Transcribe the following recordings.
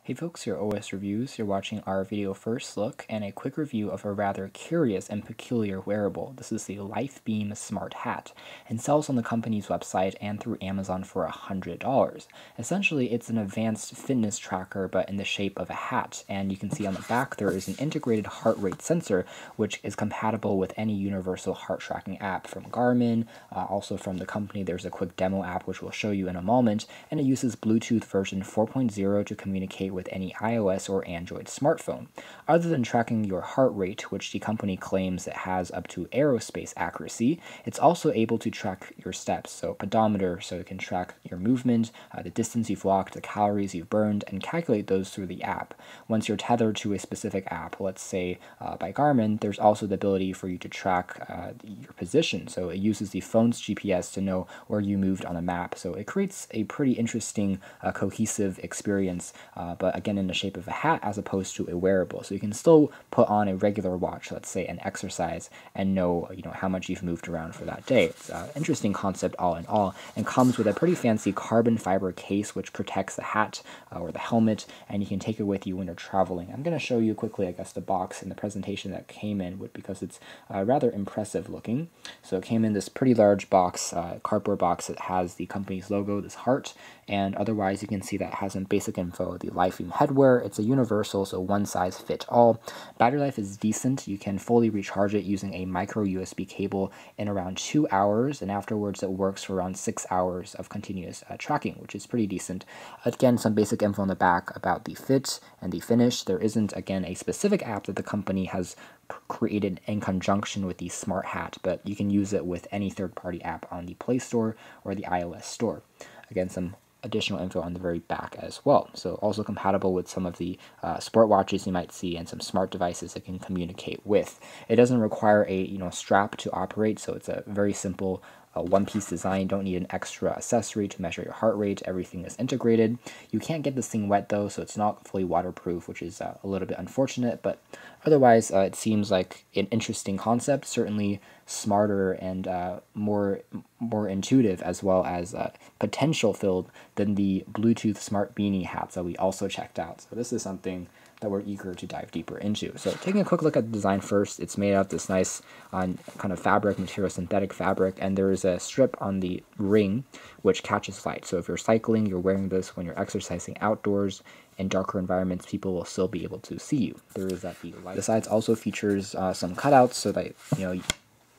Hey folks, your OS Reviews. You're watching our video first look and a quick review of a rather curious and peculiar wearable. This is the LifeBEAM Smart Hat and sells on the company's website and through Amazon for $100. Essentially, it's an advanced fitness tracker but in the shape of a hat, and you can see on the back there is an integrated heart rate sensor which is compatible with any universal heart tracking app from Garmin. Also from the company there's a quick demo app which we'll show you in a moment, and it uses Bluetooth version 4.0 to communicate with any iOS or Android smartphone. Other than tracking your heart rate, which the company claims it has up to aerospace accuracy, it's also able to track your steps, so pedometer, so it can track your movement, the distance you've walked, the calories you've burned, and calculate those through the app. Once you're tethered to a specific app, let's say by Garmin, there's also the ability for you to track your position, so it uses the phone's GPS to know where you moved on the map, so it creates a pretty interesting cohesive experience, but again in the shape of a hat as opposed to a wearable. So you can still put on a regular watch, let's say an exercise, and know how much you've moved around for that day. It's an interesting concept all in all, and comes with a pretty fancy carbon fiber case which protects the hat or the helmet, and you can take it with you when you're traveling. I'm going to show you quickly, I guess, the box and the presentation that came in because it's rather impressive looking. So it came in this pretty large box, cardboard box that has the company's logo, this heart, and otherwise you can see that it has some basic info, the LifeBEAM headwear. It's a universal, so one size fits all. Battery life is decent. You can fully recharge it using a micro USB cable in around 2 hours, and afterwards it works for around 6 hours of continuous tracking, which is pretty decent. Again, some basic info on the back about the fit and the finish. There isn't, again, a specific app that the company has created in conjunction with the smart hat, but you can use it with any third-party app on the Play Store or the iOS store. Again, some additional info on the very back as well. So also compatible with some of the sport watches you might see and some smart devices it can communicate with. It doesn't require a strap to operate, so it's a very simple one-piece design. You don't need an extra accessory to measure your heart rate. Everything is integrated. You can't get this thing wet though, so it's not fully waterproof, which is a little bit unfortunate, but otherwise it seems like an interesting concept, certainly smarter and more intuitive, as well as potential filled than the Bluetooth smart beanie hats that we also checked out. So this is something that we're eager to dive deeper into. So taking a quick look at the design first, it's made out of this nice kind of fabric material, synthetic fabric, and there is a strip on the ring which catches light. So if you're cycling, you're wearing this when you're exercising outdoors. In darker environments, people will still be able to see you. There is that the light. The sides also features some cutouts so that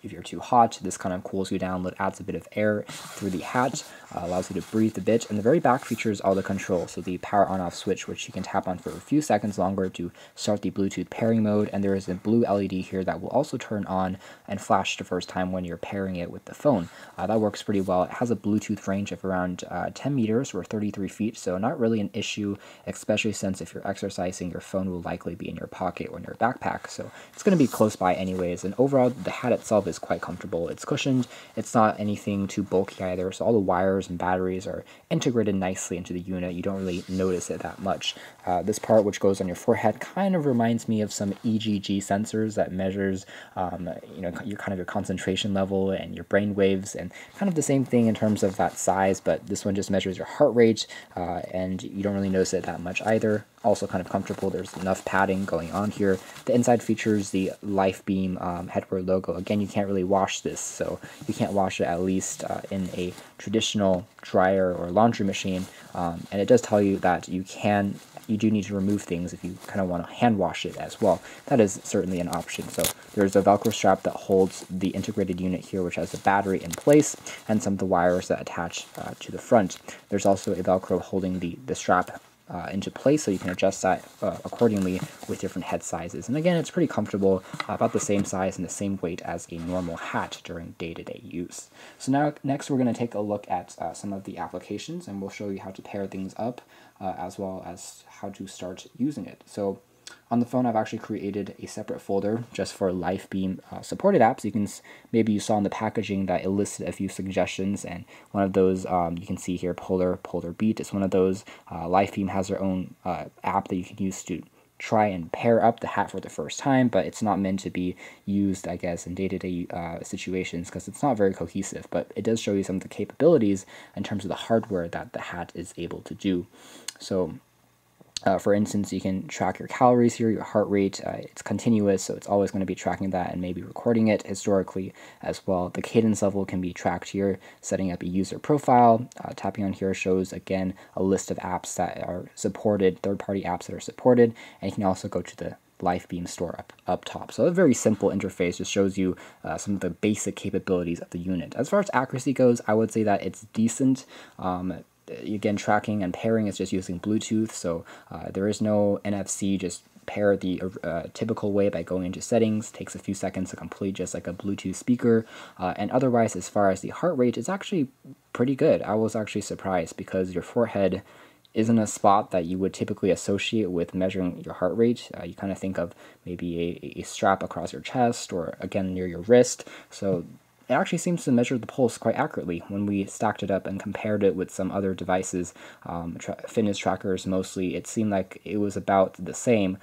if you're too hot, this kind of cools you down, adds a bit of air through the hat, allows you to breathe a bit. And the very back features all the controls, so the power on-off switch, which you can tap on for a few seconds longer to start the Bluetooth pairing mode, and there is a blue LED here that will also turn on and flash the first time when you're pairing it with the phone. That works pretty well. It has a Bluetooth range of around 10 meters or 33 feet, so not really an issue, especially since if you're exercising, your phone will likely be in your pocket or in your backpack, so it's going to be close by anyways. And overall, the hat itself is quite comfortable. It's cushioned, it's not anything too bulky either, so all the wires and batteries are integrated nicely into the unit. You don't really notice it that much. This part, which goes on your forehead, kind of reminds me of some EEG sensors that measures your concentration level and your brain waves, and kind of the same thing in terms of that size, but this one just measures your heart rate, and you don't really notice it that much either. Also kind of comfortable. There's enough padding going on here. The inside features the LifeBEAM headwear logo. Again, you can't really wash this, so you can't wash it at least in a traditional dryer or laundry machine, and it does tell you that you do need to remove things if you kind of want to hand wash it as well. That is certainly an option. So there's a Velcro strap that holds the integrated unit here, which has the battery in place and some of the wires that attach to the front. There's also a Velcro holding the strap into place, so you can adjust that accordingly with different head sizes. And again, it's pretty comfortable, about the same size and the same weight as a normal hat during day-to-day use. So now next we're going to take a look at some of the applications, and we'll show you how to pair things up as well as how to start using it. So on the phone, I've actually created a separate folder just for LifeBEAM supported apps. Maybe you saw in the packaging that it listed a few suggestions, and one of those you can see here, Polar Beat. It's one of those. LifeBEAM has their own app that you can use to try and pair up the hat for the first time, but it's not meant to be used, I guess, in day-to-day situations because it's not very cohesive, but it does show you some of the capabilities in terms of the hardware that the hat is able to do. So For instance, you can track your calories here, your heart rate. It's continuous, so it's always going to be tracking that and maybe recording it historically as well. The cadence level can be tracked here, setting up a user profile. Tapping on here shows, again, a list of apps that are supported, third-party apps that are supported, and you can also go to the LifeBEAM store up top. So a very simple interface, just shows you some of the basic capabilities of the unit. As far as accuracy goes, I would say that it's decent. Again, tracking and pairing is just using Bluetooth, so there is no NFC. Just pair the typical way by going into settings. Takes a few seconds to complete, just like a Bluetooth speaker. And otherwise, as far as the heart rate, it's actually pretty good. I was actually surprised because your forehead isn't a spot that you would typically associate with measuring your heart rate. You kind of think of maybe a strap across your chest or, again, near your wrist. So it actually seems to measure the pulse quite accurately when we stacked it up and compared it with some other devices, fitness trackers mostly. It seemed like it was about the same.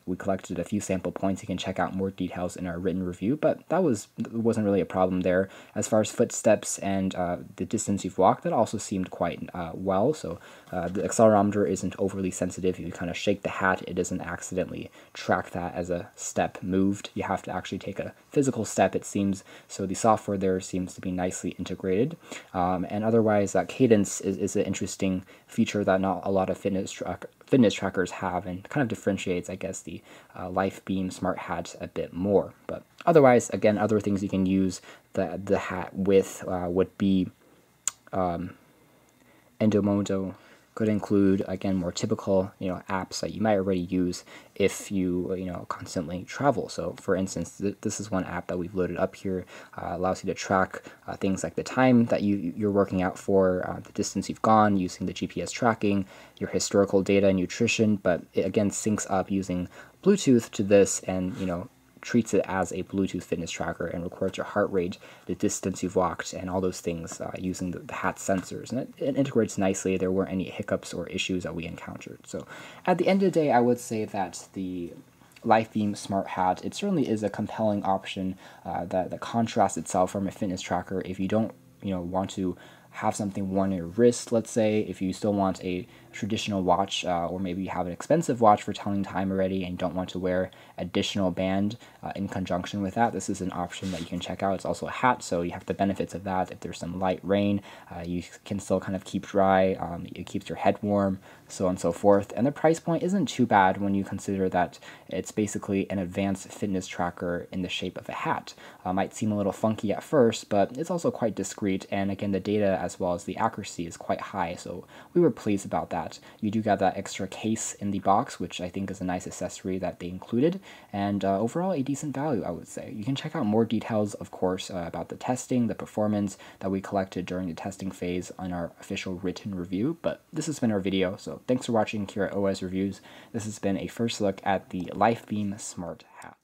We collected a few sample points. You can check out more details in our written review, but that wasn't really a problem there. As far as footsteps and the distance you've walked, that also seemed quite well. So the accelerometer isn't overly sensitive. If you kind of shake the hat, it doesn't accidentally track that as a step moved. You have to actually take a physical step, it seems. So the software there seems to be nicely integrated. And otherwise, cadence is an interesting feature that not a lot of fitness trackers have, and kind of differentiates, I guess, the LifeBEAM smart hat a bit more. But otherwise, again, other things you can use the hat with would be Endomodo. Could include, again, more typical, apps that you might already use if you, constantly travel. So, for instance, this is one app that we've loaded up here. Allows you to track things like the time that you're working out for, the distance you've gone using the GPS tracking, your historical data and nutrition, but it, again, syncs up using Bluetooth to this and, treats it as a Bluetooth fitness tracker and records your heart rate, the distance you've walked, and all those things using the hat sensors. And it integrates nicely. There weren't any hiccups or issues that we encountered. So at the end of the day, I would say that the LifeBEAM Smart Hat, it certainly is a compelling option that contrasts itself from a fitness tracker. If you don't want to have something worn on your wrist, let's say, if you still want a traditional watch, or maybe you have an expensive watch for telling time already and don't want to wear additional band in conjunction with that, this is an option that you can check out. It's also a hat, so you have the benefits of that. If there's some light rain, you can still kind of keep dry. It keeps your head warm, so on and so forth. And the price point isn't too bad when you consider that it's basically an advanced fitness tracker in the shape of a hat. Might seem a little funky at first, but it's also quite discreet, and again, the data as well as the accuracy is quite high, so we were pleased about that. You do get that extra case in the box, which I think is a nice accessory that they included, and overall a decent value, I would say. You can check out more details, of course, about the testing, the performance that we collected during the testing phase on our official written review, but this has been our video, so thanks for watching here at OS Reviews. This has been a first look at the LifeBEAM Smart Hat.